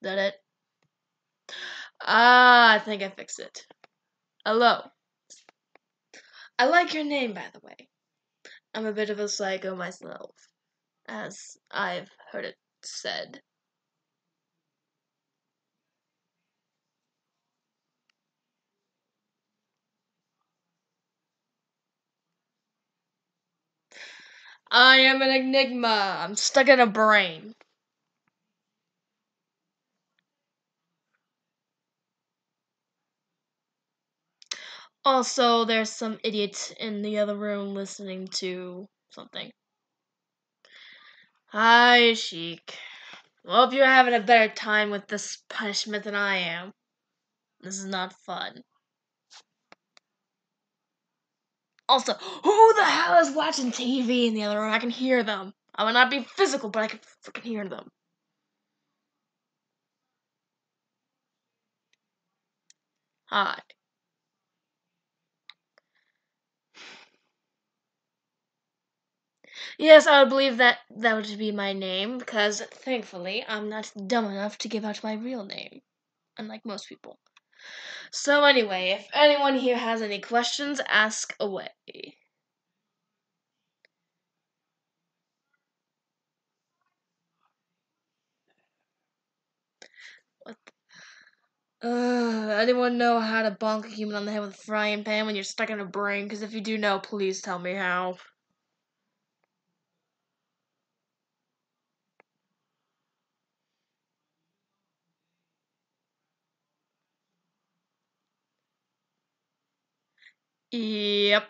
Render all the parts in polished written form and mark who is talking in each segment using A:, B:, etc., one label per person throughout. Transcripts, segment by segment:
A: That it? Ah, I think I fixed it. Hello. I like your name, by the way. I'm a bit of a psycho myself, as I've heard it said. I am an enigma. I'm stuck in a brain. Also, there's some idiot in the other room listening to something. Hi, Sheik. Hope you're having a better time with this punishment than I am. This is not fun. Also, who the hell is watching TV in the other room? I can hear them. I will not be physical, but I can freaking hear them. Hi. Yes, I would believe that that would be my name, because thankfully I'm not dumb enough to give out my real name, unlike most people. So anyway, if anyone here has any questions, ask away. What anyone know how to bonk a human on the head with a frying pan when you're stuck in a brain? Because if you do know, please tell me how. Yep.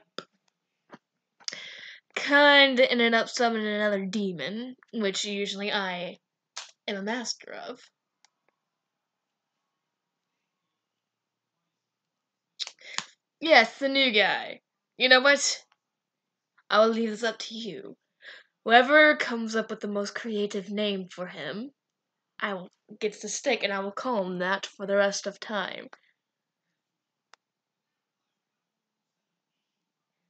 A: Kinda ended up summoning another demon, which usually I am a master of. Yes, the new guy. You know what? I will leave this up to you. Whoever comes up with the most creative name for him, I will gets the stick, and I will call him that for the rest of time.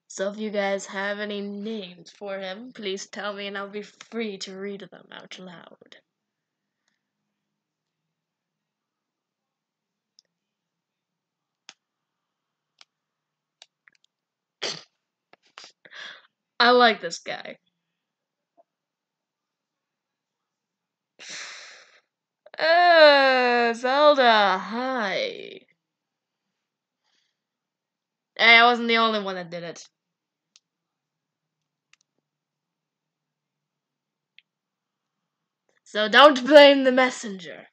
A: So if you guys have any names for him, please tell me, and I'll be free to read them out loud. I like this guy. Zelda, hi. Hey, I wasn't the only one that did it. So don't blame the messenger.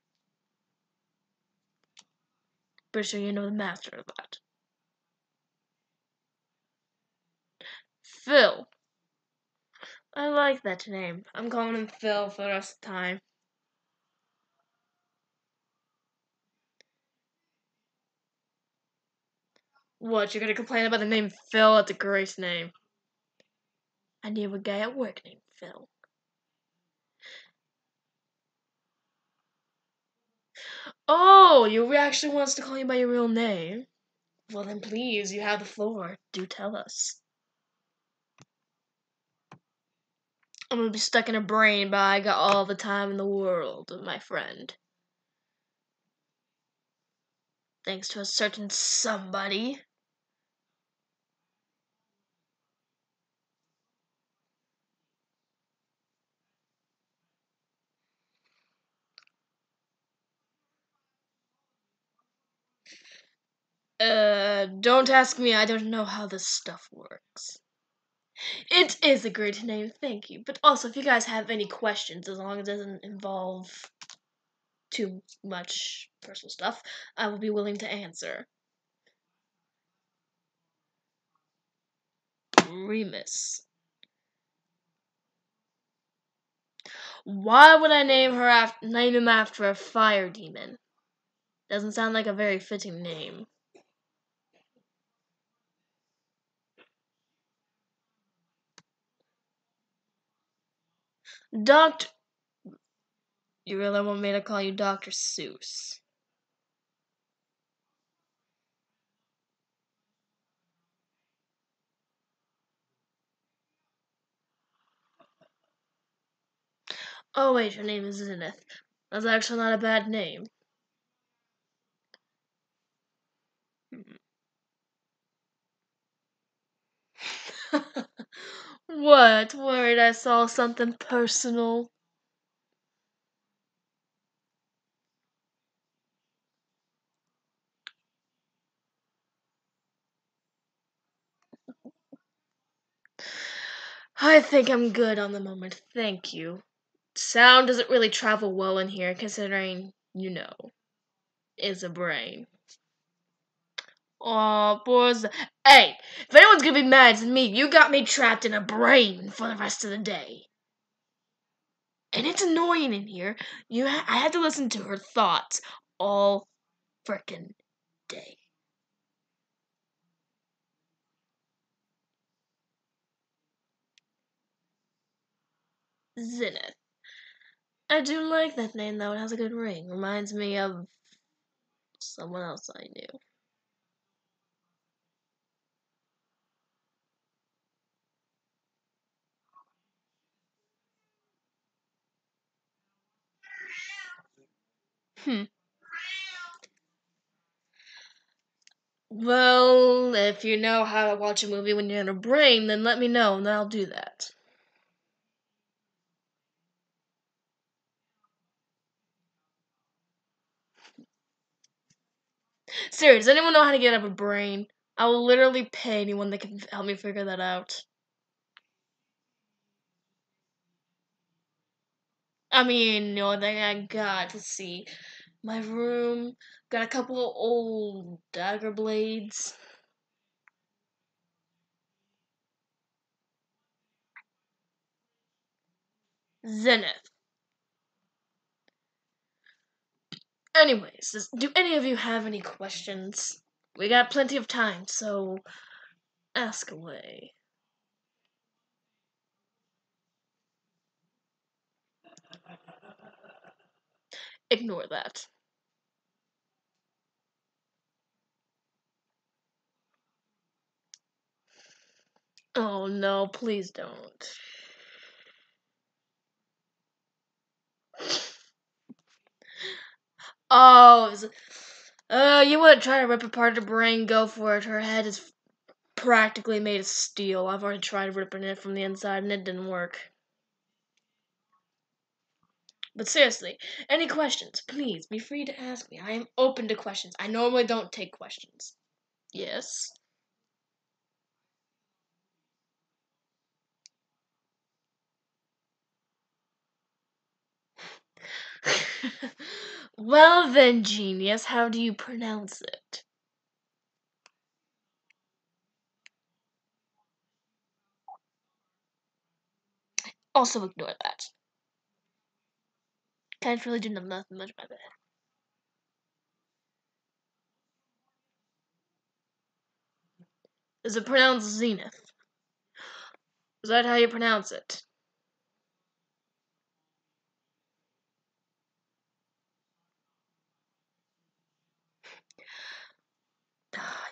A: Pretty sure you know the master of that. Phil. I like that name. I'm calling him Phil for the rest of the time. What, you're gonna complain about the name Phil? That's a great name. I knew a guy at work named Phil. Oh, you actually wants to call you by your real name? Well then please, you have the floor. Do tell us. I'm gonna be stuck in a brain, but I got all the time in the world, my friend. Thanks to a certain somebody. Don't ask me, I don't know how this stuff works. It is a great name, thank you. But also, if you guys have any questions, as long as it doesn't involve too much personal stuff, I will be willing to answer. Remus. Why would I name him after a fire demon? Doesn't sound like a very fitting name. Doctor. You really want me to call you Dr. Seuss? Oh wait, your name is Zenith. That's actually not a bad name. What? Worried I saw something personal? I think I'm good on the moment, thank you. Sound doesn't really travel well in here, considering, is a brain. Aw, boys. Hey, if anyone's gonna be mad, it's me. You got me trapped in a brain for the rest of the day. And it's annoying in here. I had to listen to her thoughts all frickin' day. Zenith. I do like that name though, it has a good ring. Reminds me of someone else I knew. Hmm. Well, if you know how to watch a movie when you're in a brain, then let me know and I'll do that. Seriously, does anyone know how to get up a brain? I will literally pay anyone that can help me figure that out. I mean, the only thing I got, let's see, my room, got a couple of old dagger blades. Zenith. Anyways, do any of you have any questions? We got plenty of time, so ask away. Ignore that. Oh no, please don't. Oh, you wouldn't try to rip apart her brain, go for it. Her head is practically made of steel. I've already tried ripping it from the inside and it didn't work. But seriously, any questions, please be free to ask me. I am open to questions. I normally don't take questions. Yes? Well then, genius, how do you pronounce it? Also ignore that. Can't really do nothing much about that. Is it pronounced Zenith? Is that how you pronounce it?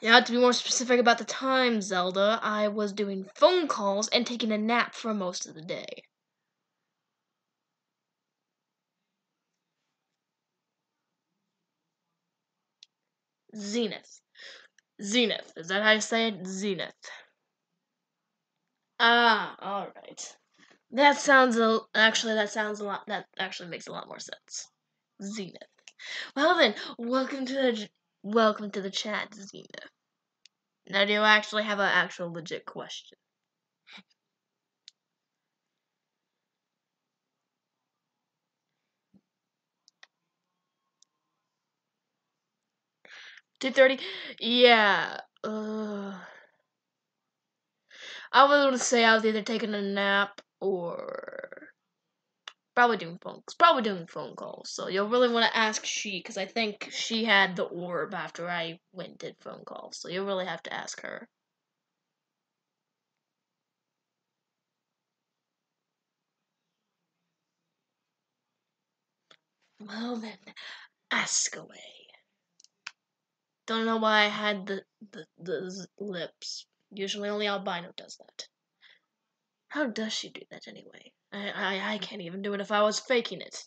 A: You have to be more specific about the time, Zelda. I was doing phone calls and taking a nap for most of the day. Zenith. Zenith. Is that how you say it? Zenith. Ah, alright. That sounds a lot, that actually makes a lot more sense. Zenith. Well then, welcome to the chat, Zenith. Now do you actually have an actual legit question? 2:30? Yeah. I was gonna say I was either taking a nap or probably doing phone calls. So you'll really want to ask she, because I think she had the orb after I went and did phone calls. So you'll really have to ask her. Well then, ask away. Don't know why I had the lips. Usually only albino does that. How does she do that anyway? I can't even do it if I was faking it.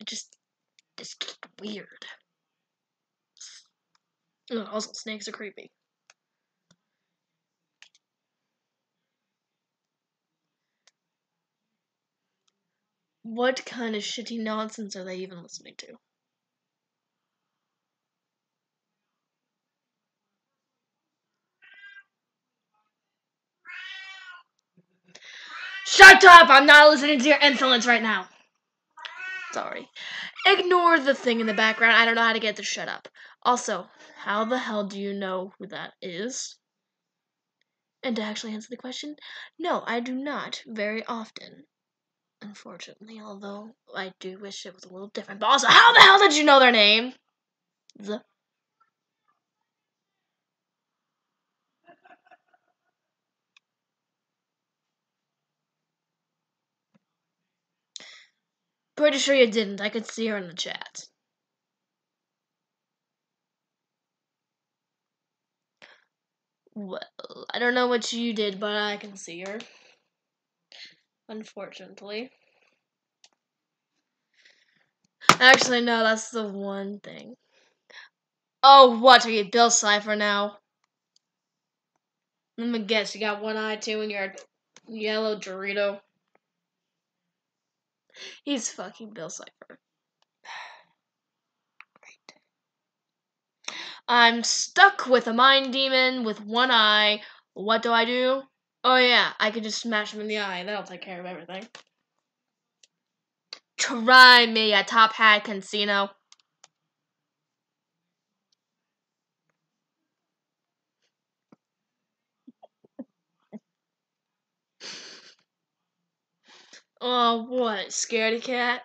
A: It's just weird. Ugh, also, snakes are creepy. What kind of shitty nonsense are they even listening to? Shut up! I'm not listening to your insolence right now. Sorry. Ignore the thing in the background. I don't know how to get to shut up. Also, how the hell do you know who that is? And to actually answer the question, no, I do not very often. Unfortunately, although I do wish it was a little different. But also, how the hell did you know their name? Pretty sure you didn't. I could see her in the chat. Well, I don't know what you did, but I can see her. Unfortunately. Actually, no, that's the one thing. Oh, what? Are you Bill Cipher now? Let me guess, you got one eye too and you're a yellow Dorito. He's fucking Bill Cipher. Great. I'm stuck with a mind demon with one eye. What do I do? Oh yeah, I can just smash him in the eye. That'll take care of everything. Try me, a top hat casino. Oh, what? Scaredy cat?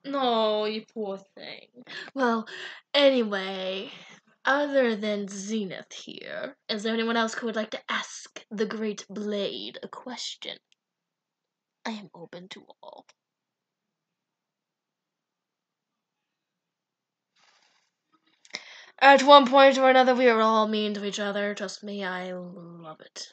A: No, you poor thing. Well, anyway, other than Zenith here, is there anyone else who would like to ask the Great Blade a question? I am open to all. At one point or another, we are all mean to each other. Trust me, I love it.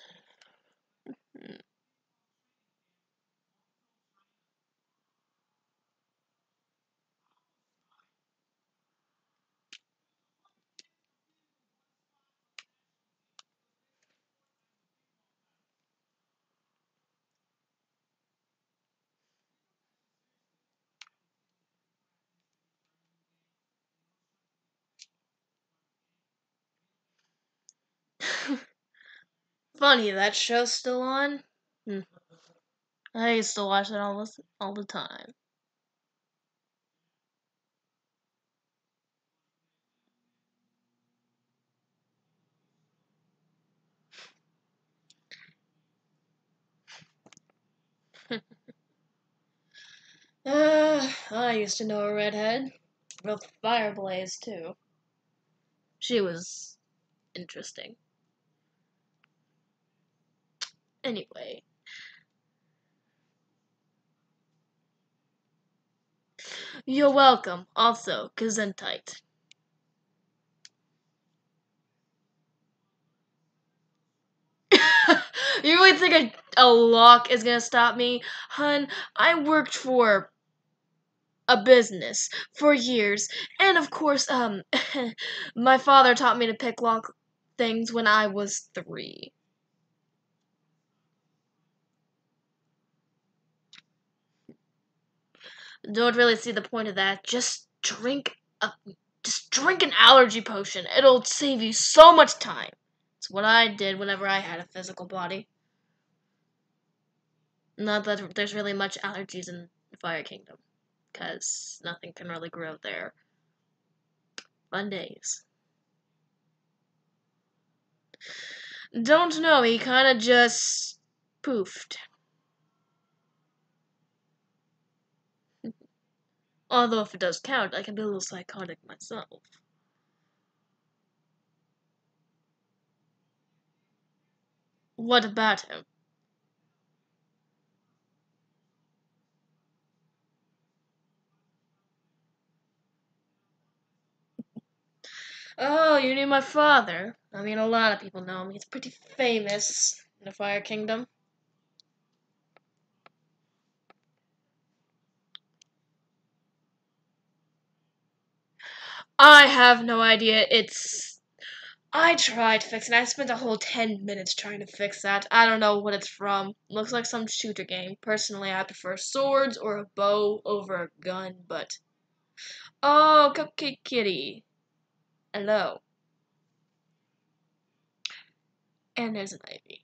A: Funny, that show's still on? I used to watch it all the time. I used to know a redhead. With Fireblaze, too. She was interesting. Anyway. You're welcome. Also, Gesundheit. You really think a lock is gonna stop me? Hun, I worked for a business for years, and of course, my father taught me to pick lock things when I was 3. Don't really see the point of that. Just drink an allergy potion. It'll save you so much time. It's what I did whenever I had a physical body. Not that there's really much allergies in Fire Kingdom, because nothing can really grow there. Fun days. Don't know, he kinda just poofed. Although if it does count, I can be a little psychotic myself. What about him? Oh, you knew my father. I mean, a lot of people know him. He's pretty famous in the Fire Kingdom. I have no idea. I tried fixing it. I spent a whole 10 minutes trying to fix that. I don't know what it's from. Looks like some shooter game. Personally, I prefer swords or a bow over a gun, but... Oh, Cupcake Kitty. Hello. And there's an Ivy.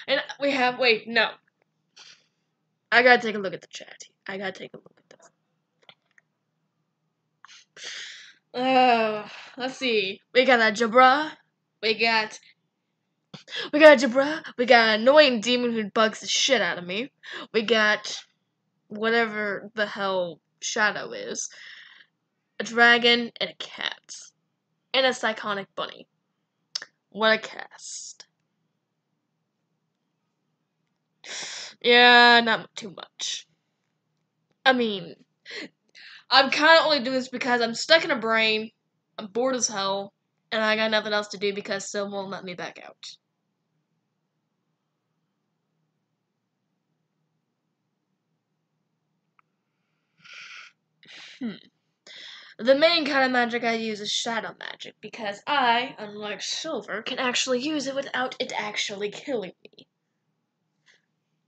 A: And we have... Wait, no. I gotta take a look at the chat. I gotta take a look at this. Let's see. We got a Jabra. We got Jabra. We got an annoying demon who bugs the shit out of me. We got whatever the hell Shadow is. A dragon and a cat. And a Psychonic bunny. What a cast. Yeah, not too much. I mean, I'm kind of only doing this because I'm stuck in a brain, I'm bored as hell, and I got nothing else to do because Sil won't let me back out. The main kind of magic I use is shadow magic because I, unlike Silver, can actually use it without it actually killing me.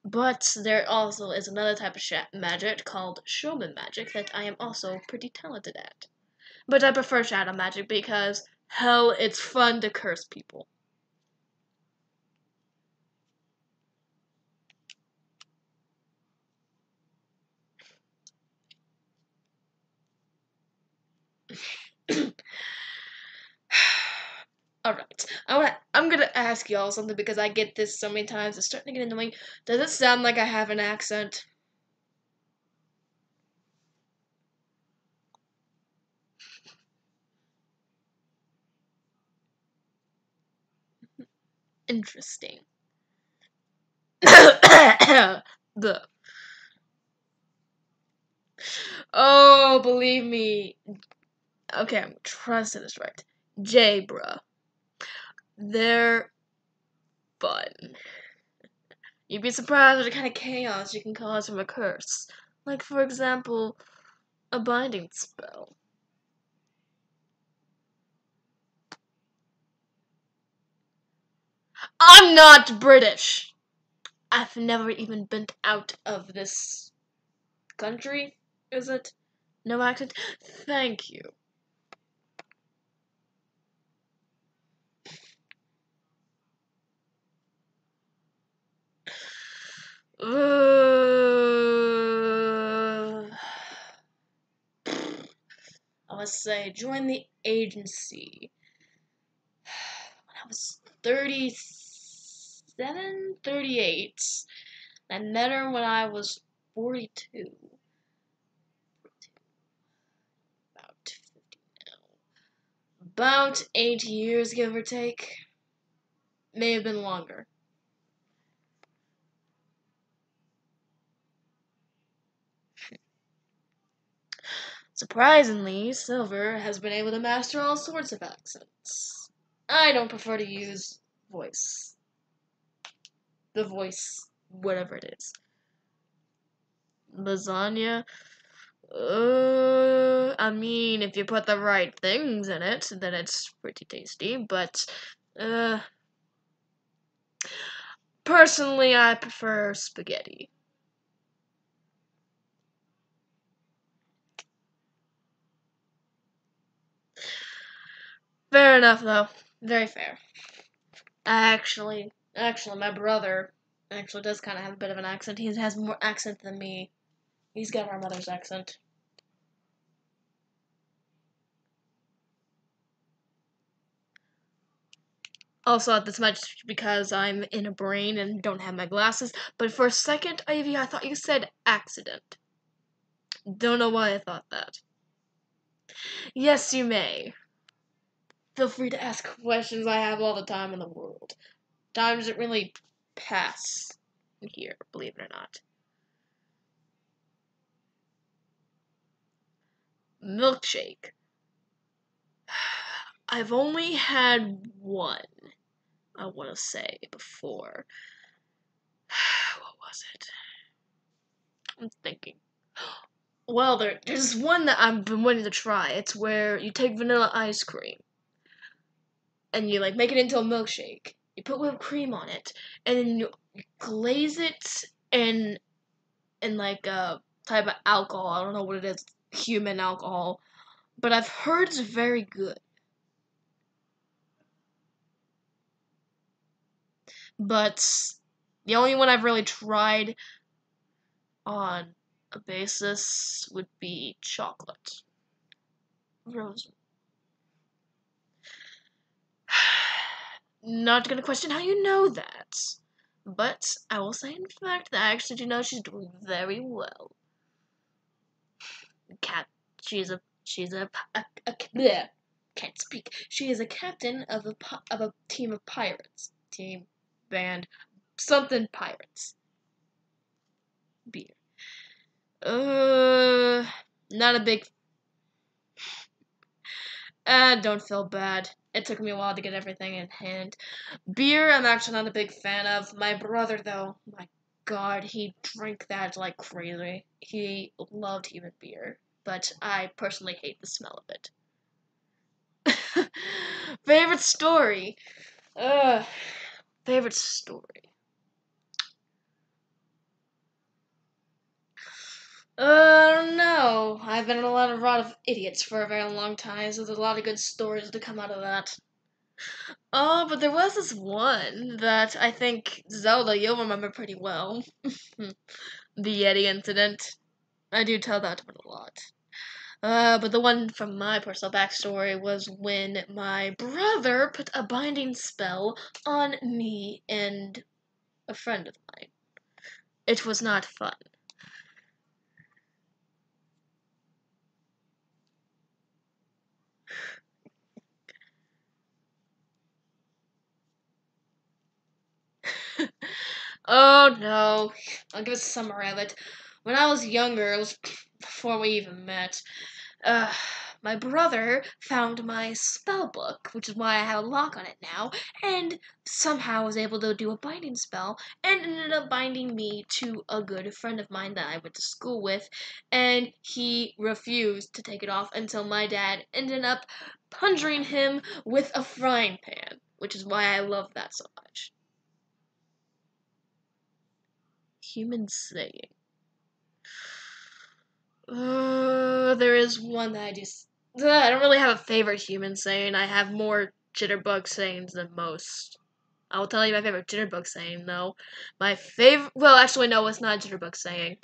A: But there also is another type of magic called showman magic that I am also pretty talented at. But I prefer shadow magic because, hell, it's fun to curse people. Alright, I'm gonna ask y'all something because I get this so many times, it's starting to get annoying. Does it sound like I have an accent? Interesting. The Oh, believe me. Okay, I'm trying to say this right. Jabra. They're fun. You'd be surprised at the kind of chaos you can cause from a curse. Like, for example, a binding spell. I'm not British! I've never even been out of this country, is it? No accent? Thank you. I must say, join the agency. When I was 37, 38. I met her when I was 42. About 50 now. About 8 years, give or take. May have been longer. Surprisingly, Silver has been able to master all sorts of accents. I don't prefer to use voice. The voice, whatever it is. Lasagna? I mean, if you put the right things in it, then it's pretty tasty, but, personally, I prefer spaghetti. Fair enough, though. Very fair. Actually, my brother actually does kind of have a bit of an accent. He has more accent than me. He's got our mother's accent. Also, at this much because I'm in a brain and don't have my glasses. But for a second, Ivy, I thought you said accident. Don't know why I thought that. Yes, you may. Feel free to ask questions. I have all the time in the world. Time doesn't really pass here, believe it or not. Milkshake. I've only had one, I want to say, before. What was it? I'm thinking. Well, there's one that I've been wanting to try. It's where you take vanilla ice cream and you like make it into a milkshake. You put whipped cream on it, and then you glaze it in like a type of alcohol. I don't know what it is, human alcohol, but I've heard it's very good. But the only one I've really tried on a basis would be chocolate. Rose. Not gonna question how you know that, but I will say in fact that I actually do know she's doing very well. Cat, bleh, can't speak. She is a captain of a team of pirates. Team, band, something pirates. Beer. Not a big. Don't feel bad. It took me a while to get everything in hand. Beer, I'm actually not a big fan of. My brother, though, my God, he drank that like crazy. He loved even beer, but I personally hate the smell of it. Favorite story? Uh, favorite story. I don't know. I've been in a lot of idiots for a very long time, so there's a lot of good stories to come out of that. Oh, but there was this one that I think, Zelda, you'll remember pretty well. The Yeti incident. I do tell that one a lot. But the one from my personal backstory was when my brother put a binding spell on me and a friend of mine. It was not fun. Oh no. I'll give a summary of it. When I was younger, it was before we even met. Uh, my brother found my spell book, which is why I have a lock on it now, and somehow was able to do a binding spell, and ended up binding me to a good friend of mine that I went to school with, and he refused to take it off until my dad ended up conjuring him with a frying pan, which is why I love that so much. Human saying. There is one that I don't really have a favorite human saying. I have more jitterbug sayings than most. I will tell you my favorite jitterbug saying, though. My favorite. Well, actually, no, it's not a jitterbug saying.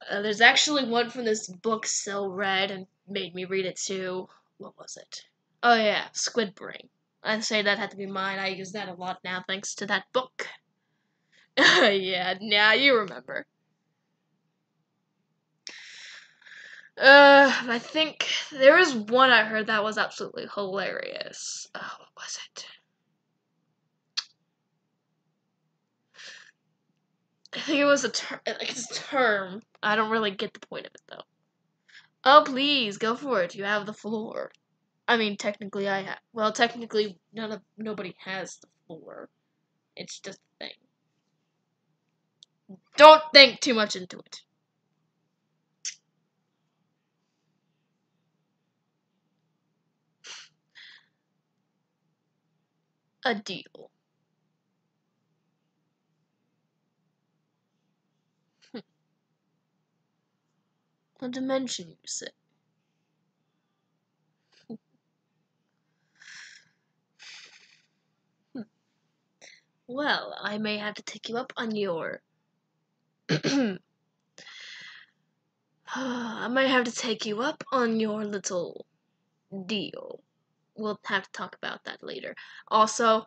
A: There's actually one from this book Sil read and made me read it too. What was it? Oh, yeah, Squid Brain. I'd say that had to be mine. I use that a lot now thanks to that book. Yeah, now you remember. I think there was one I heard that was absolutely hilarious. What was it? I think it was like it's a term. I don't really get the point of it though. Oh, please go for it. You have the floor. I mean, technically, I have. Well, technically, nobody has the floor. It's just a thing. Don't think too much into it. A deal. A dimension, you say. Well, I may have to take you up on your. I might have to take you up on your little deal. We'll have to talk about that later. Also,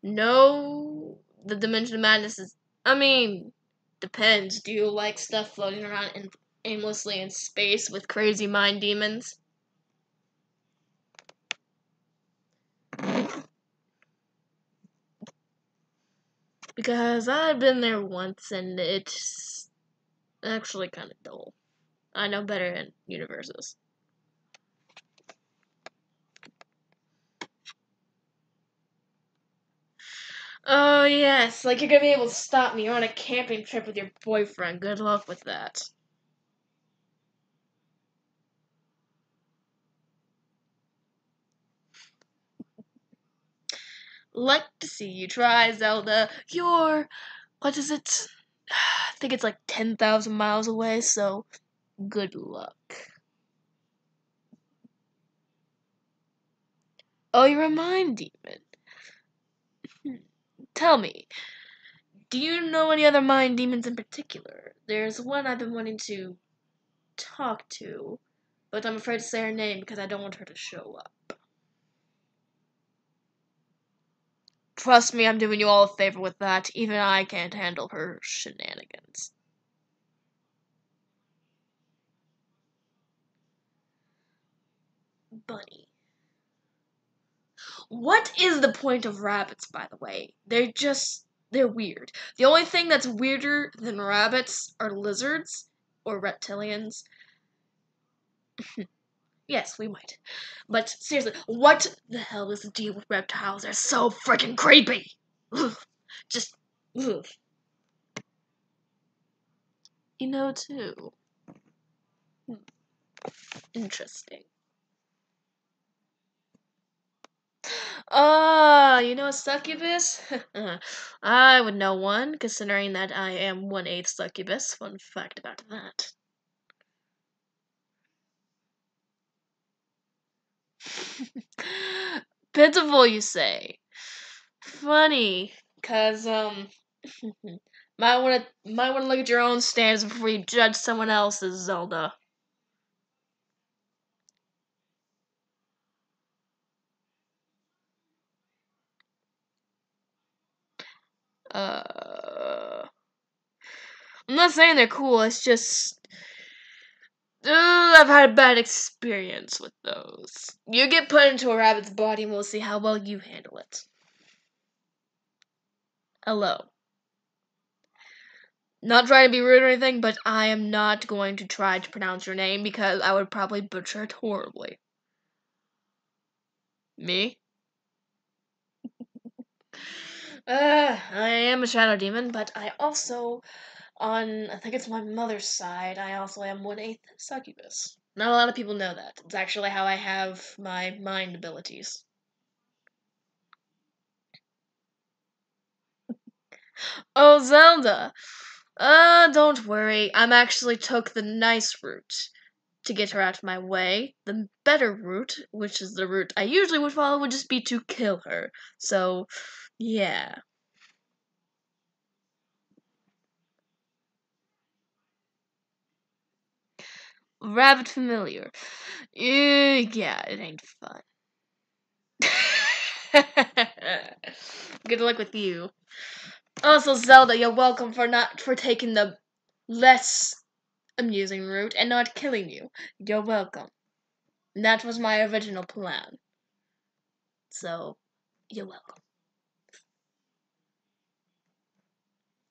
A: no, the Dimension of Madness is. I mean, depends. Do you like stuff floating around aimlessly in space with crazy mind demons? Because I've been there once and it's actually kind of dull. I know better in universes. Oh, yes, like you're gonna be able to stop me. You're on a camping trip with your boyfriend. Good luck with that. Like to see you try, Zelda. You're, what is it? I think it's like 10,000 miles away, so good luck. Oh, you're a mind demon. Tell me, do you know any other mind demons in particular? There's one I've been wanting to talk to, but I'm afraid to say her name because I don't want her to show up. Trust me, I'm doing you all a favor with that. Even I can't handle her shenanigans. Bunny. What is the point of rabbits, by the way? They're weird. The only thing that's weirder than rabbits are lizards or reptilians. Yes, we might. But seriously, what the hell is the deal with reptiles? They're so freaking creepy. Ugh. Just, ugh. You know, too. Hmm. Interesting. Ah, you know a succubus? I would know one, considering that I am 1/8 succubus. Fun fact about that. Pitiful, you say? Funny, cause might wanna look at your own standards before you judge someone else's, Zelda. Uh, I'm not saying they're cool. It's just I've had a bad experience with those. You get put into a rabbit's body, and we'll see how well you handle it. Hello. Not trying to be rude or anything, but I am not going to try to pronounce your name because I would probably butcher it horribly. Me? I am a shadow demon, but I also, I think it's my mother's side, I also am 1/8 succubus. Not a lot of people know that. It's actually how I have my mind abilities. Oh, Zelda! Don't worry. I'm actually took the nice route to get her out of my way. The better route, which is the route I usually would follow, would just be to kill her. So, yeah. Rabbit familiar. Yeah, it ain't fun. Good luck with you. Also, Zelda, you're welcome for taking the less amusing route and not killing you. You're welcome. That was my original plan. So, you're welcome.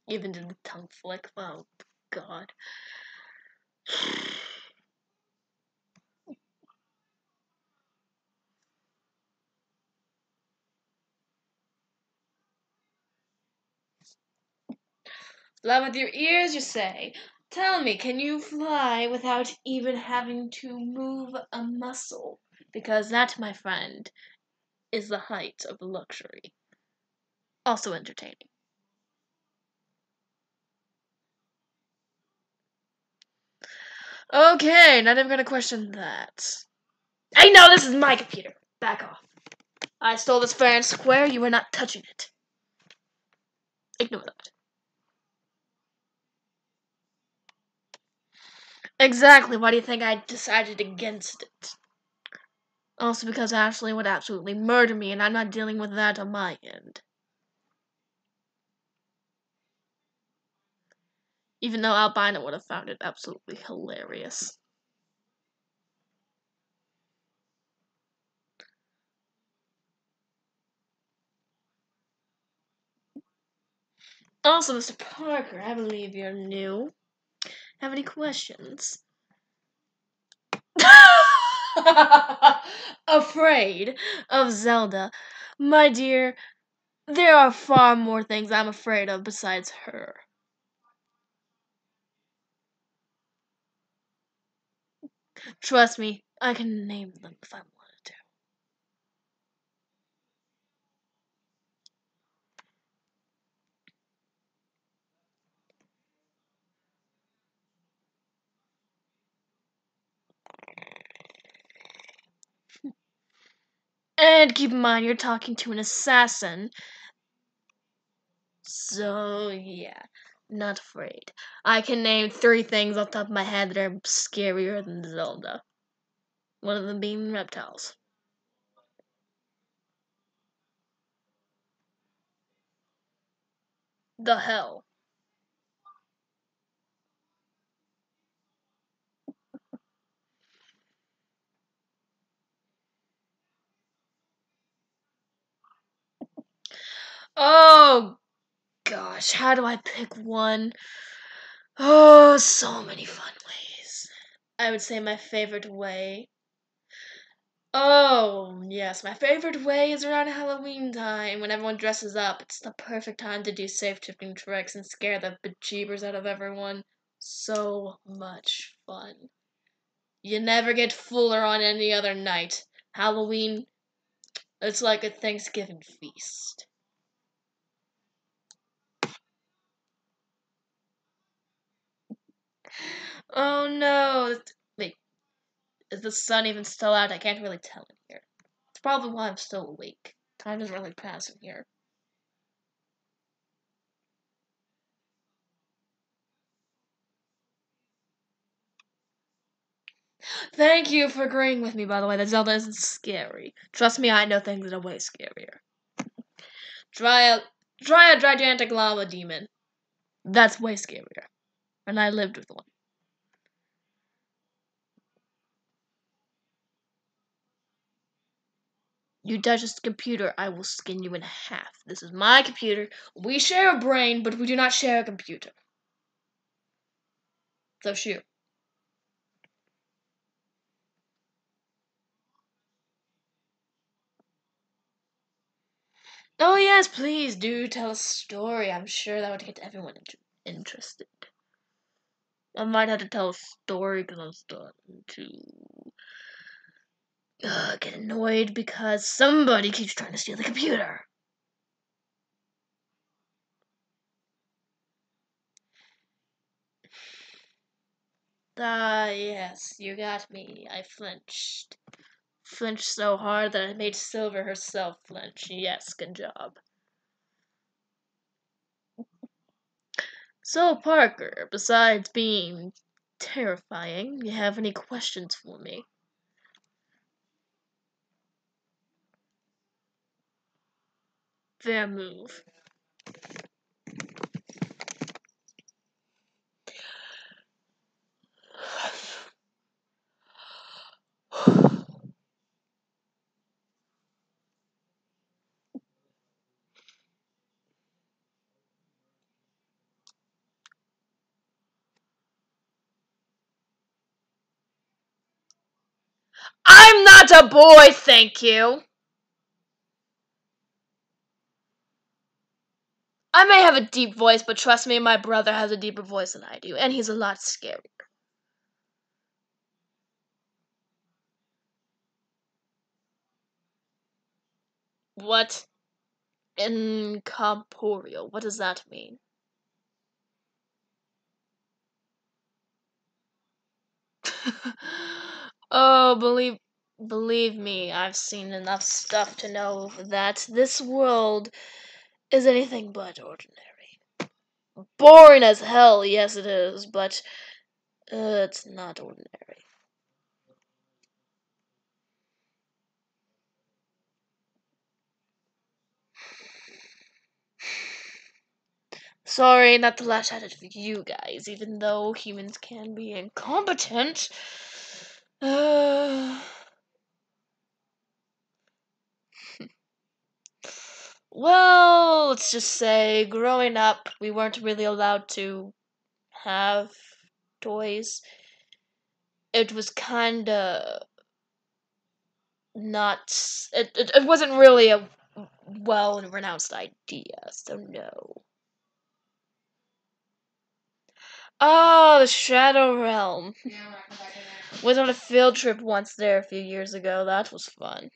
A: Even did the tongue flick. Oh, God. Fly with your ears, you say? Tell me, can you fly without even having to move a muscle? Because that, my friend, is the height of luxury. Also entertaining. Okay, not even gonna question that. I know this is my computer. Back off. I stole this fair and square. You were not touching it. Ignore that. Exactly. Why do you think I decided against it? Also because Ashley would absolutely murder me, and I'm not dealing with that on my end. Even though Albino would have found it absolutely hilarious. Also, Mr. Parker, I believe you're new. Have any questions? Afraid of Zelda. My dear, There are far more things I'm afraid of besides her. Trust me, I can name them if I wanted to. And keep in mind, you're talking to an assassin. So, yeah, not afraid. I can name 3 things off the top of my head that are scarier than Zelda. One of them being reptiles. The hell. Oh, gosh, how do I pick one? Oh, so many fun ways. I would say my favorite way. Oh, yes, my favorite way is around Halloween time when everyone dresses up. It's the perfect time to do safe tipping tricks and scare the bejeebers out of everyone. So much fun. You never get fuller on any other night. Halloween, it's like a Thanksgiving feast. Oh no! Wait, is the sun even still out? I can't really tell in here. It's probably why I'm still awake. Time doesn't really pass in here. Thank you for agreeing with me, by the way, that Zelda isn't scary. Trust me, I know things that are way scarier. Try a gigantic lava demon. That's way scarier. And I lived with one. You touch this computer, I will skin you in half. This is my computer. We share a brain, but we do not share a computer. So shoot. Oh yes, please do tell a story. I'm sure that would get everyone interested. I might have to tell a story because I'm starting to get annoyed because somebody keeps trying to steal the computer. Ah, yes, you got me. I flinched. Flinched so hard that I made Silver herself flinch. Yes, good job. So, Parker, besides being terrifying, you have any questions for me? Fair move. I'm not a boy, thank you! I may have a deep voice, but trust me, my brother has a deeper voice than I do, and he's a lot scarier. What? Incorporeal. What does that mean? Oh, believe me, I've seen enough stuff to know that this world is anything but ordinary. Boring as hell, yes it is, but it's not ordinary. Sorry, not to lash out at you guys, even though humans can be incompetent. Uh, well, let's just say, growing up, we weren't really allowed to have toys. It was kinda not. It wasn't really a well and renounced idea, so no. Oh, the Shadow Realm. Was on a field trip once there a few years ago. That was fun.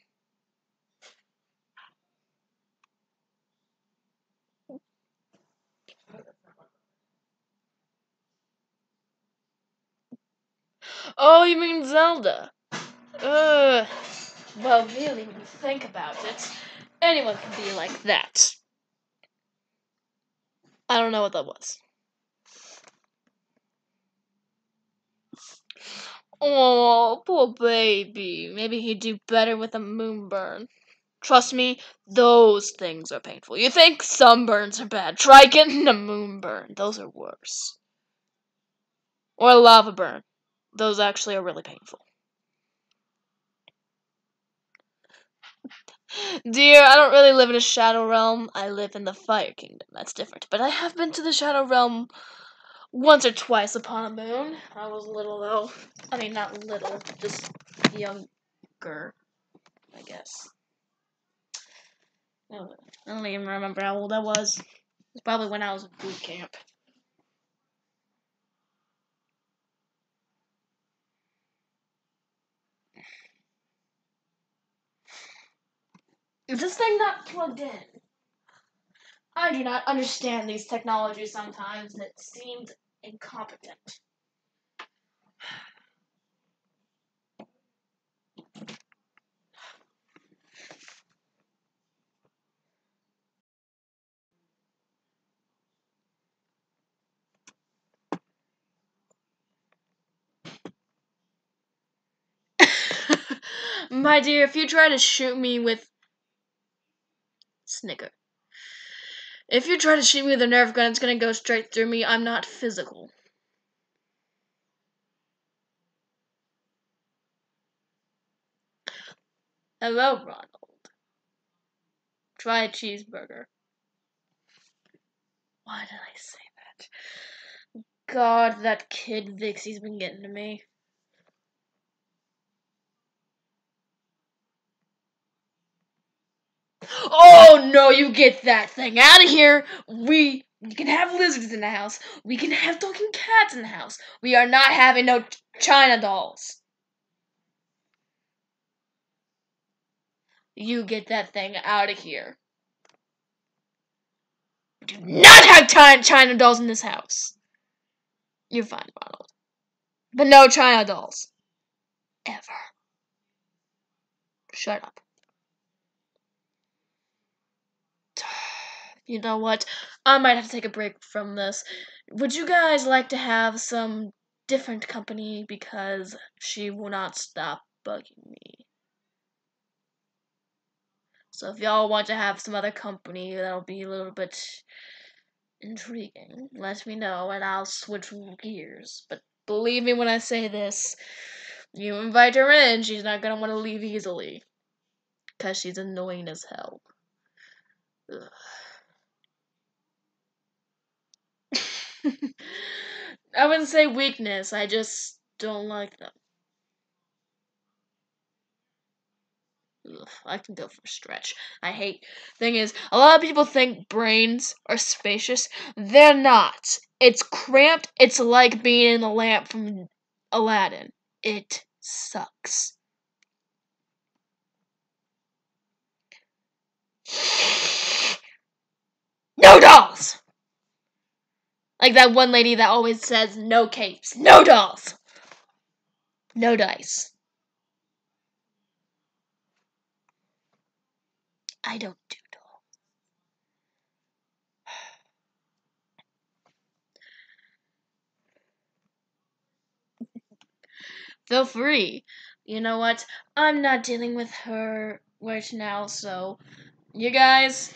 A: Oh, you mean Zelda? Well, really, when you think about it, anyone can be like that. I don't know what that was. Oh, poor baby. Maybe he'd do better with a moonburn. Trust me, those things are painful. You think sunburns are bad? Try getting a moonburn. Those are worse. Or a lava burn. Those actually are really painful. Dear, I don't really live in a Shadow Realm. I live in the Fire Kingdom. That's different. But I have been to the Shadow Realm once or twice upon a moon. I was little, though. I mean, not little, just younger, I guess. I don't even remember how old I was. It was probably when I was in boot camp. Is this thing not plugged in? I do not understand these technologies sometimes, and it seems incompetent. My dear, if you try to shoot me with... Snicker. If you try to shoot me with a Nerf gun, it's gonna go straight through me. I'm not physical. Hello, Ronald. Try a cheeseburger. Why did I say that? God, that kid Vixie's been getting to me. Oh no, you get that thing out of here! We can have lizards in the house. We can have talking cats in the house. We are not having no China dolls. You get that thing out of here. We do not have China dolls in this house. You're fine, Ronald. But no China dolls. Ever. Shut up. You know what? I might have to take a break from this. Would you guys like to have some different company because she will not stop bugging me? So if y'all want to have some other company that'll be a little bit intriguing, let me know and I'll switch gears. But believe me when I say this, you invite her in, she's not gonna want to leave easily. Because she's annoying as hell. Ugh. I wouldn't say weakness, I just don't like them. Ugh, I can go for a stretch. I hate. Thing is, a lot of people think brains are spacious. They're not. It's cramped. It's like being in the lamp from Aladdin. It sucks. No dolls! Like that one lady that always says no capes. No dolls! No dice. I don't do dolls. Feel free. You know what? I'm not dealing with her right now, so you guys,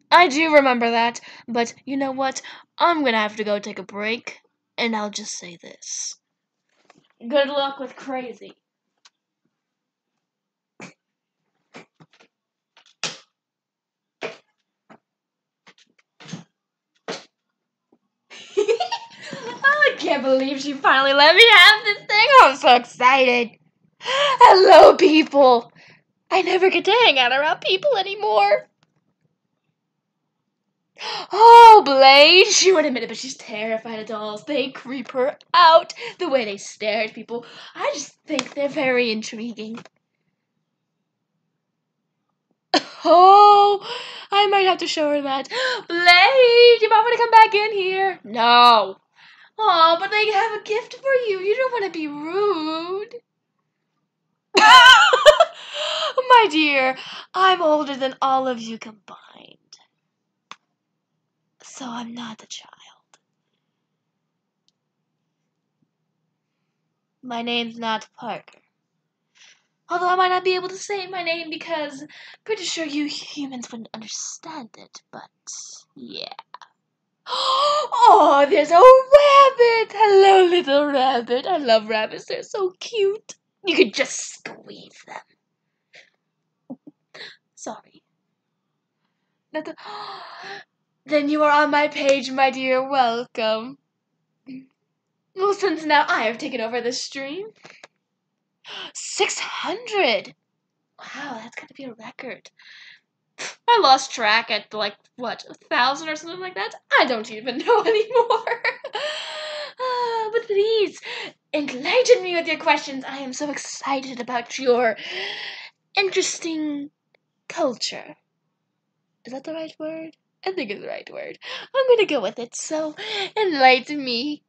A: I do remember that, but you know what? I'm gonna have to go take a break, and I'll just say this. Good luck with Crazy. I can't believe she finally let me have this thing. I'm so excited. Hello, people. I never get to hang out around people anymore. Oh, Blade, she won't admit it, but she's terrified of dolls. They creep her out. The way they stare at people, I just think they're very intriguing. Oh, I might have to show her that. Blade, you might want to come back in here. No. Oh, but they have a gift for you. You don't want to be rude. My dear, I'm older than all of you combined. So I'm not a child. My name's not Parker. Although I might not be able to say my name because I'm pretty sure you humans wouldn't understand it, but yeah. Oh, there's a rabbit! Hello, little rabbit. I love rabbits. They're so cute. You could just squeeze them. Sorry. Then you are on my page, my dear. Welcome. Well, since now I have taken over the stream. 600! Wow, that's gotta be a record. I lost track at, like, what, 1,000 or something like that? I don't even know anymore. But please, enlighten me with your questions. I am so excited about your interesting culture. Is that the right word? I think it's the right word. I'm gonna go with it, so enlighten me.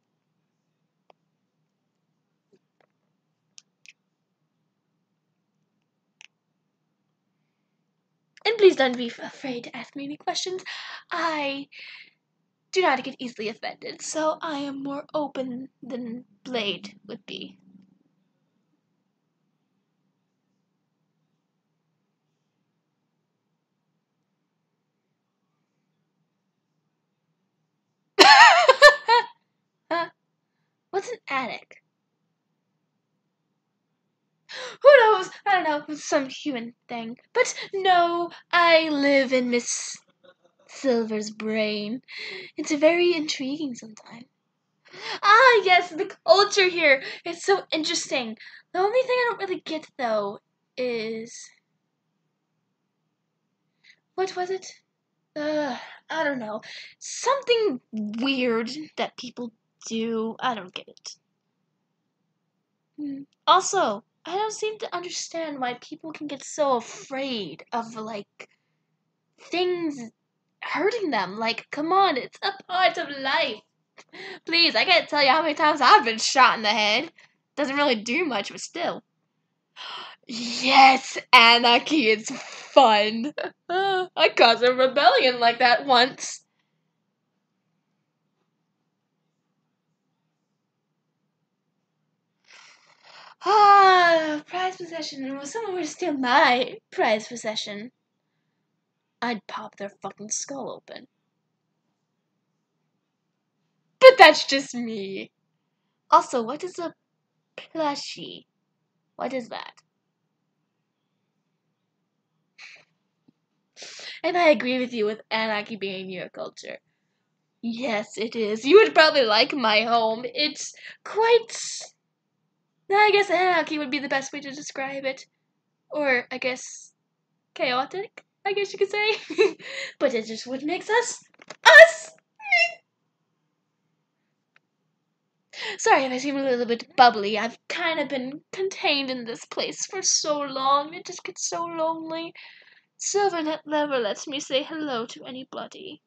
A: And please don't be afraid to ask me any questions. I do not get easily offended, so I am more open than Blade would be. What's an attic? Who knows? I don't know, some human thing. But no, I live in Miss Silver's brain. It's very intriguing sometimes. Ah, yes, the culture here. It's so interesting. The only thing I don't really get, though, is... What was it? I don't know. Something weird that people do. I don't get it. Also, I don't seem to understand why people can get so afraid of, like, things hurting them. Like, come on, it's a part of life. Please, I can't tell you how many times I've been shot in the head. Doesn't really do much, but still. Yes, anarchy is fun. I caused a rebellion like that once. Prize possession. If someone were to steal my prize possession, I'd pop their fucking skull open. But that's just me. Also, what is a plushie? What is that? And I agree with you with anarchy being your culture. Yes, it is. You would probably like my home. It's quite... I guess anarchy would be the best way to describe it. Or, I guess, chaotic, I guess you could say. But it's just what makes us, us! Sorry if I seem a little bit bubbly. I've kind of been contained in this place for so long. It just gets so lonely. Silvernet never lets me say hello to anybody.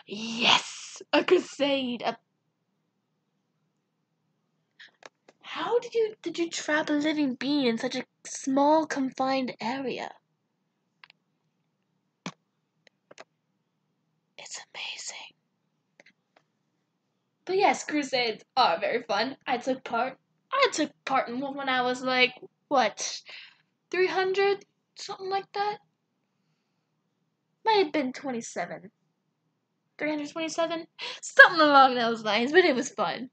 A: Yes! A crusade! How did you trap a living being in such a small, confined area? It's amazing. But yes, crusades are very fun. I took part in one when I was like, what, 300? Something like that? Might have been 27. 327? Something along those lines, but it was fun.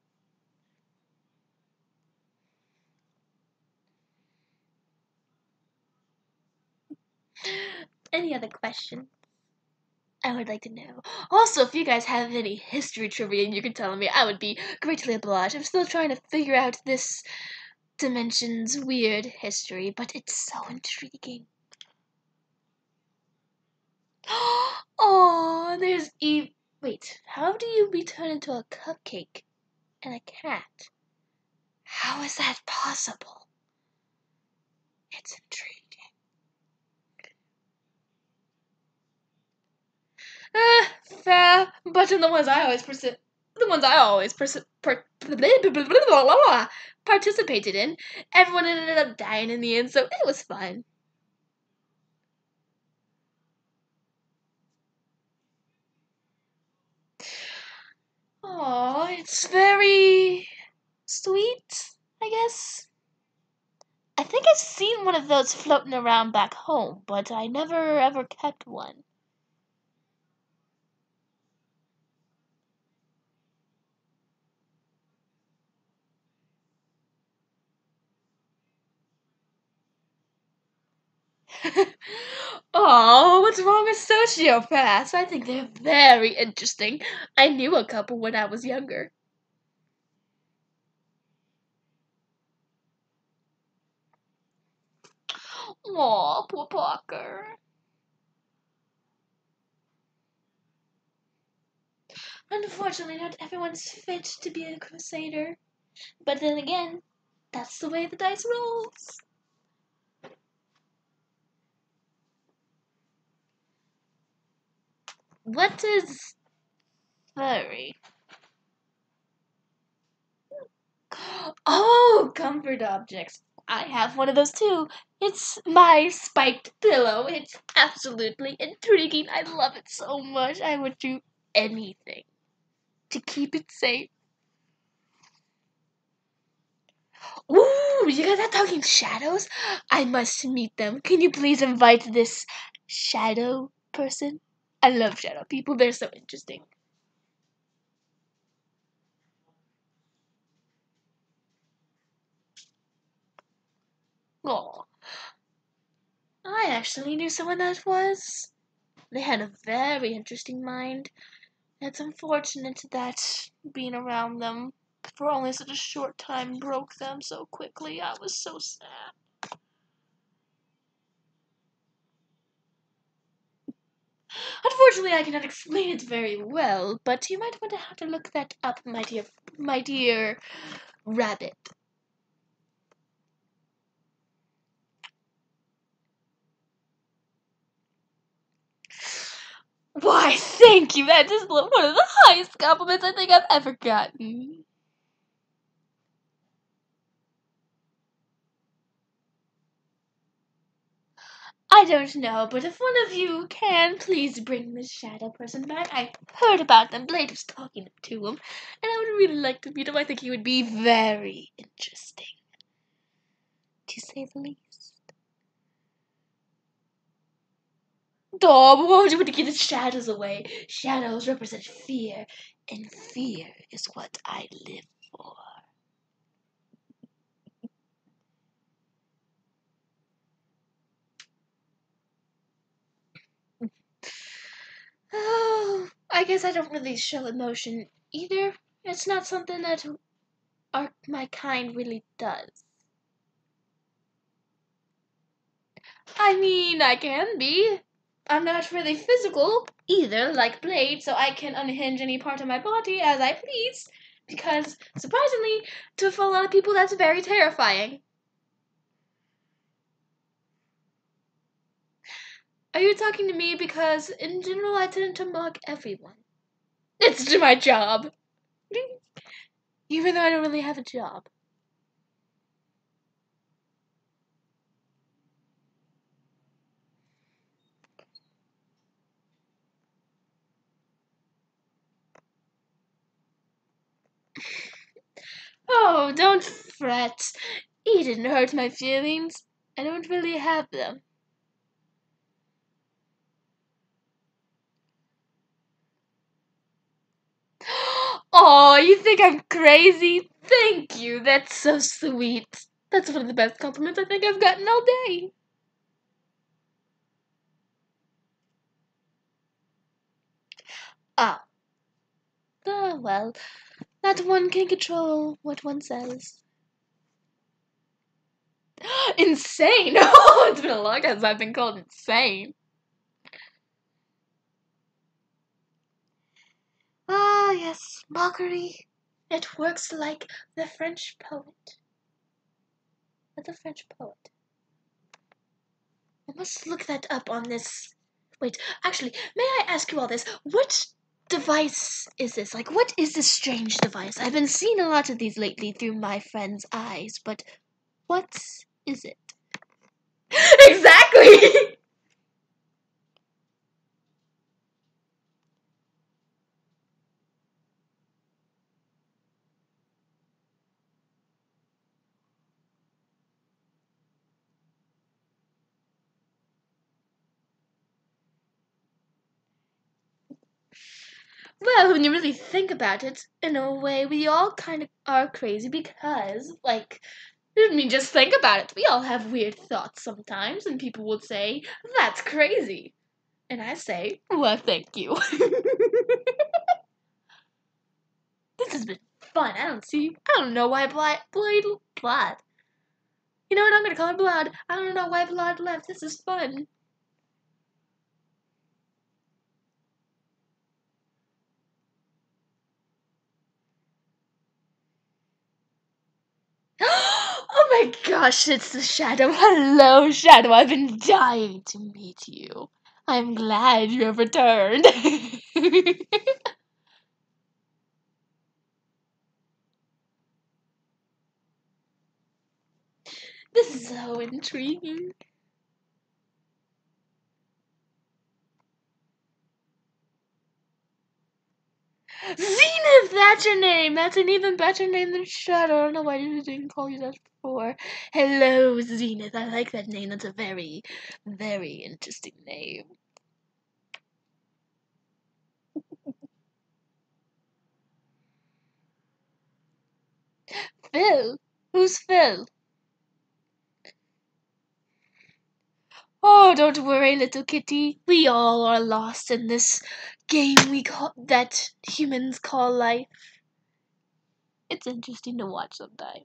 A: Any other questions? I would like to know. Also, if you guys have any history trivia you can tell me, I would be greatly obliged. I'm still trying to figure out this dimension's weird history, but it's so intriguing. Oh, there's Eve. Wait, how do you be turned into a cupcake and a cat? How is that possible? It's intriguing. Fair, but in the ones I always participated in, everyone ended up dying in the end, so it was fun. Oh, it's very sweet, I guess. I think I've seen one of those floating around back home, but I never ever kept one. Oh, what's wrong with sociopaths? I think they're very interesting. I knew a couple when I was younger. Aw, poor Parker. Unfortunately, not everyone's fit to be a crusader. But then again, that's the way the dice rolls. What is furry? Oh, comfort objects. I have one of those too. It's my spiked pillow. It's absolutely intriguing. I love it so much. I would do anything to keep it safe. Ooh, you guys are talking shadows? I must meet them. Can you please invite this shadow person? I love shadow people. They're so interesting. Oh, I actually knew someone that was. They had a very interesting mind. It's unfortunate that being around them for only such a short time broke them so quickly. I was so sad. Unfortunately, I cannot explain it very well, but you might want to have to look that up, my dear rabbit. Why, thank you. That is one of the highest compliments I think I've ever gotten. I don't know, but if one of you can, please bring this shadow person back. I heard about them. Blade was talking to him, and I would really like to meet him. I think he would be very interesting, to say the least. Oh, but why would you want to get the shadows away? Shadows represent fear, and fear is what I live for. Oh, I guess I don't really show emotion either. It's not something that my kind really does. I mean, I can be. I'm not really physical either, like Blade, so I can unhinge any part of my body as I please. Because, surprisingly, to a lot of people, that's very terrifying. Are you talking to me? Because, in general, I tend to mock everyone. It's my job. Even though I don't really have a job. Oh, don't fret. He didn't hurt my feelings. I don't really have them. Oh, you think I'm crazy? Thank you. That's so sweet. That's one of the best compliments I think I've gotten all day. Ah, well, that one can control what one says. Insane? Oh, it's been a long time since I've been called insane. Ah, yes, mockery. It works like the French poet. The French poet. I must look that up on this. Wait, actually, may I ask you all this? What device is this? Like, what is this strange device? I've been seeing a lot of these lately through my friend's eyes, but what is it? Exactly! Well, when you really think about it, in a way, we all kind of are crazy because, like, I mean, just think about it. We all have weird thoughts sometimes, and people would say, that's crazy. And I say, well, thank you. This has been fun. I don't know why Blood. You know what? I'm gonna call her Blood. I don't know why Blood left. This is fun. Oh my gosh, it's the Shadow. Hello, Shadow. I've been dying to meet you. I'm glad you have returned. This is so intriguing. Zenith, that's your name. That's an even better name than Shadow. I don't know why you didn't call you that before. Hello, Zenith. I like that name. That's a very, very interesting name. Phil? Who's Phil? Oh, don't worry, little kitty. We all are lost in this game that humans call life. It's interesting to watch sometimes.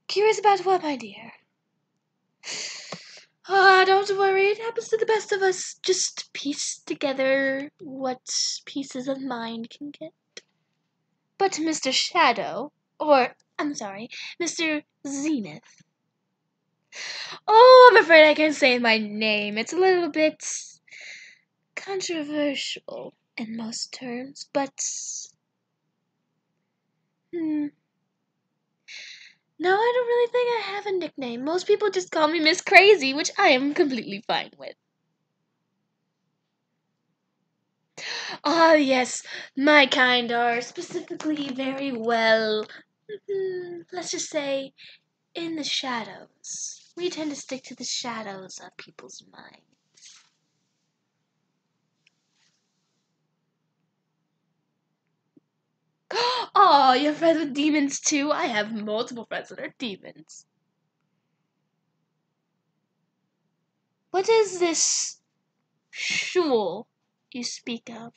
A: Curious about what, my dear? Ah, don't worry, it happens to the best of us. Just piece together what pieces of mind can get. But Mr. Shadow, or, I'm sorry, Mr. Zenith. Oh, I'm afraid I can't say my name. It's a little bit controversial in most terms, but hmm. No, I don't really think I have a nickname. Most people just call me Miss Crazy, which I am completely fine with. Ah, yes, my kind are specifically very well, let's just say, in the shadows. We tend to stick to the shadows of people's minds. Oh, you're friends with demons too? I have multiple friends that are demons. What is this shul you speak of?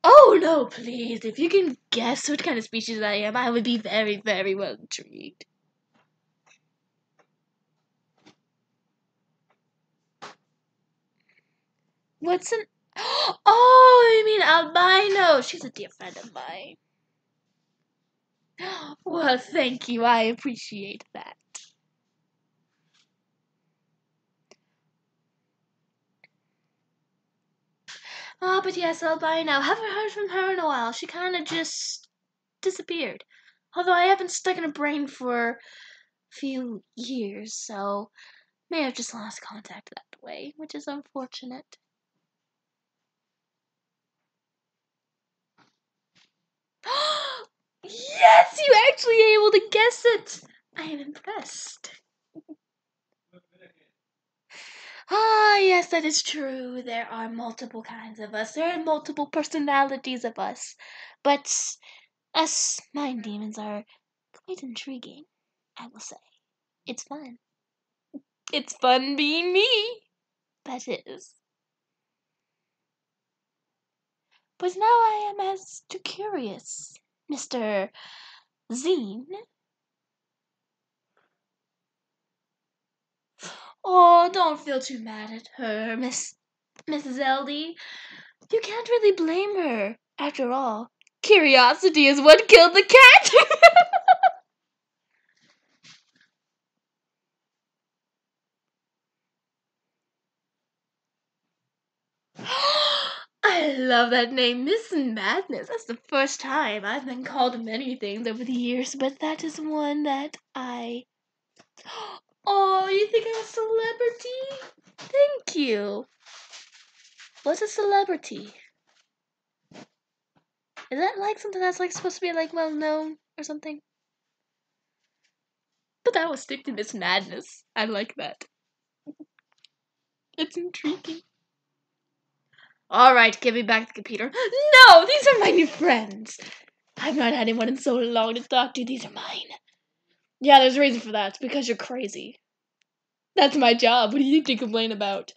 A: Oh no, please. If you can guess what kind of species I am, I would be very, very well intrigued. What's an. Oh, you mean albino? She's a dear friend of mine. Well, thank you. I appreciate that. Ah, but yes, albino. Haven't heard from her in a while. She kind of just disappeared. Although I haven't stuck in her brain for a few years, so may have just lost contact that way, which is unfortunate. Yes, you actually able to guess it. I am impressed. Ah, yes, that is true. There are multiple kinds of us. There are multiple personalities of us. But Us mind demons are quite intriguing, I will say. It's fun. It's fun being me. That is. But now I am as too curious, Mr. Zine. Oh, don't feel too mad at her, Mrs. Eldie. You can't really blame her. After all, curiosity is what killed the cat. I love that name, Miss Madness. That's the first time I've been called many things over the years, but that is one that I... Oh, you think I'm a celebrity? Thank you. What's a celebrity? Is that like something that's like supposed to be like well known or something? But I will stick to Miss Madness. I like that. It's intriguing. Alright, give me back the computer. No! These are my new friends! I've not had anyone in so long to talk to. These are mine. Yeah, there's a reason for that. It's because you're crazy. That's my job. What do you think to complain about?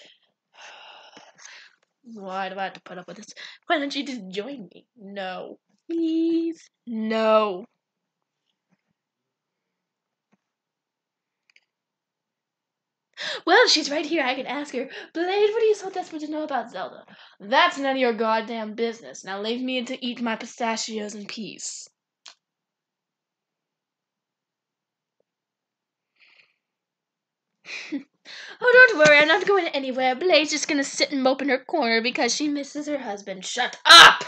A: Why do I have to put up with this? Why don't you just join me? No. Please. No. Well, she's right here. I can ask her. Blade, what are you so desperate to know about Zelda? That's none of your goddamn business. Now leave me to eat my pistachios in peace. Oh, don't worry. I'm not going anywhere. Blade's just gonna sit and mope in her corner because she misses her husband. Shut up!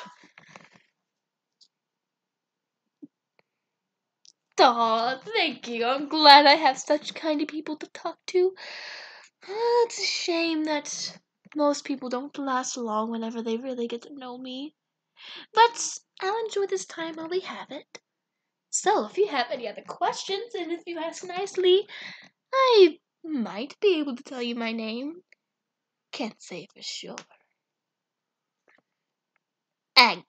A: Aw, thank you. I'm glad I have such kind people to talk to. It's a shame that most people don't last long whenever they really get to know me. But I'll enjoy this time while we have it. So, if you have any other questions, and if you ask nicely, I might be able to tell you my name. Can't say for sure. Egg.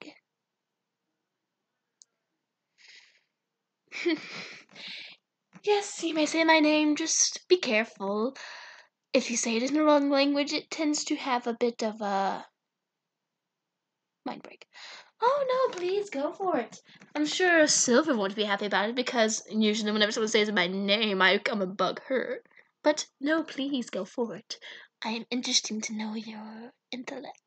A: Yes, you may say my name, just be careful. If you say it in the wrong language, it tends to have a bit of a mind break. Oh no, please go for it. I'm sure Silver won't be happy about it because usually whenever someone says my name, I come and bug her. But no, please go for it. I am interested to know your intellect.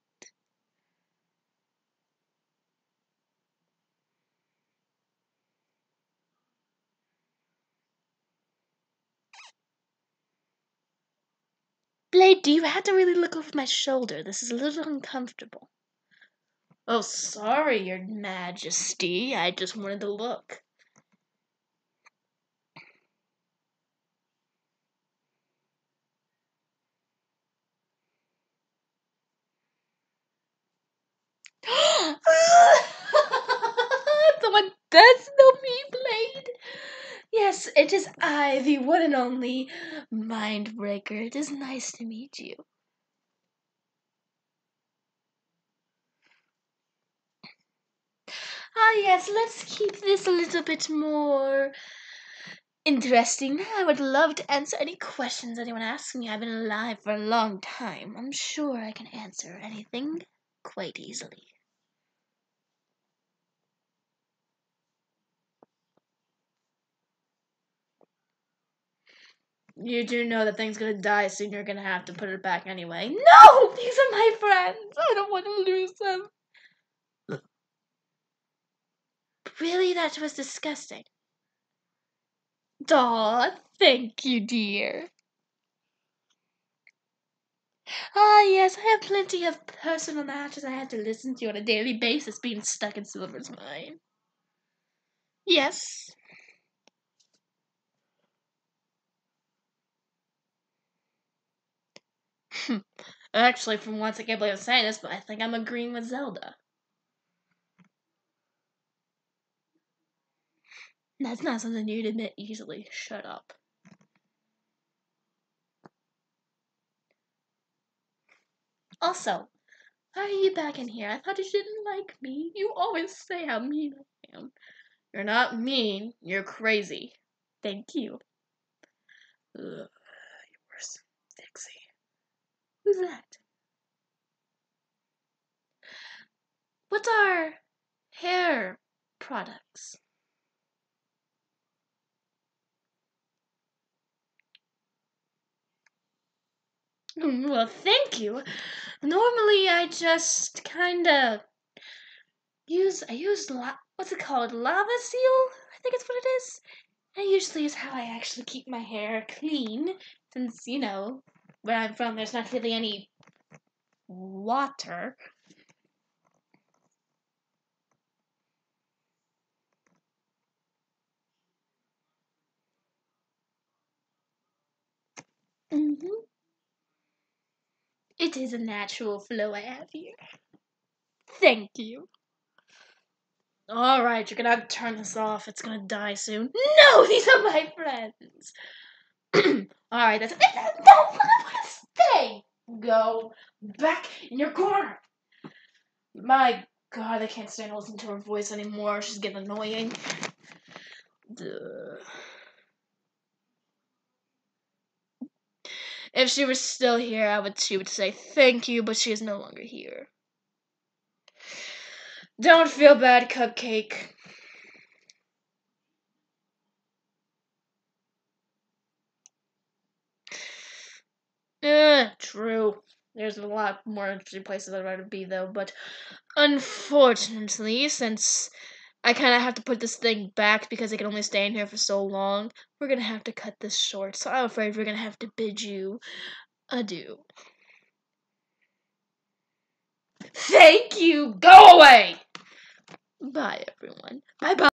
A: Blade, do you have to really look over my shoulder? This is a little uncomfortable. Oh, sorry, Your Majesty. I just wanted to look. Someone does know me, Blade. Yes, it is I, the one and only Mindbreaker. It is nice to meet you. Ah, yes, let's keep this a little bit more interesting. I would love to answer any questions anyone asks me. I've been alive for a long time. I'm sure I can answer anything quite easily. You do know that thing's gonna die soon. You're gonna have to put it back anyway. No! These are my friends! I don't want to lose them. Really? That was disgusting. Aw, thank you, dear. Ah, yes, I have plenty of personal matters I have to listen to on a daily basis being stuck in Silver's mind. Yes. Actually, for once, I can't believe I'm saying this, but I think I'm agreeing with Zelda. That's not something you'd admit easily. Shut up. Also, why are you back in here? I thought you didn't like me. You always say how mean I am. You're not mean. You're crazy. Thank you. Ugh, you're worse. Dixie. Who's that? What's our hair products? Well, thank you. Normally, I just kinda I use what's it called? Lava Seal? I think it's what it is. That usually is how I actually keep my hair clean, since, where I'm from, there's not really any water. Mm-hmm. It is a natural flow I have here. Thank you. Alright, you're gonna have to turn this off. It's gonna die soon. No, these are my friends. Alright, that's it. No, stay. Go back in your corner. My God, I can't stand listening to her voice anymore. She's getting annoying. Duh. If she was still here, she would say thank you, but she is no longer here. Don't feel bad, Cupcake. True. There's a lot more interesting places I'd rather be, though, but unfortunately, since I kind of have to put this thing back because it can only stay in here for so long, we're gonna have to cut this short, so I'm afraid we're gonna have to bid you adieu. Thank you! Go away! Bye, everyone. Bye-bye.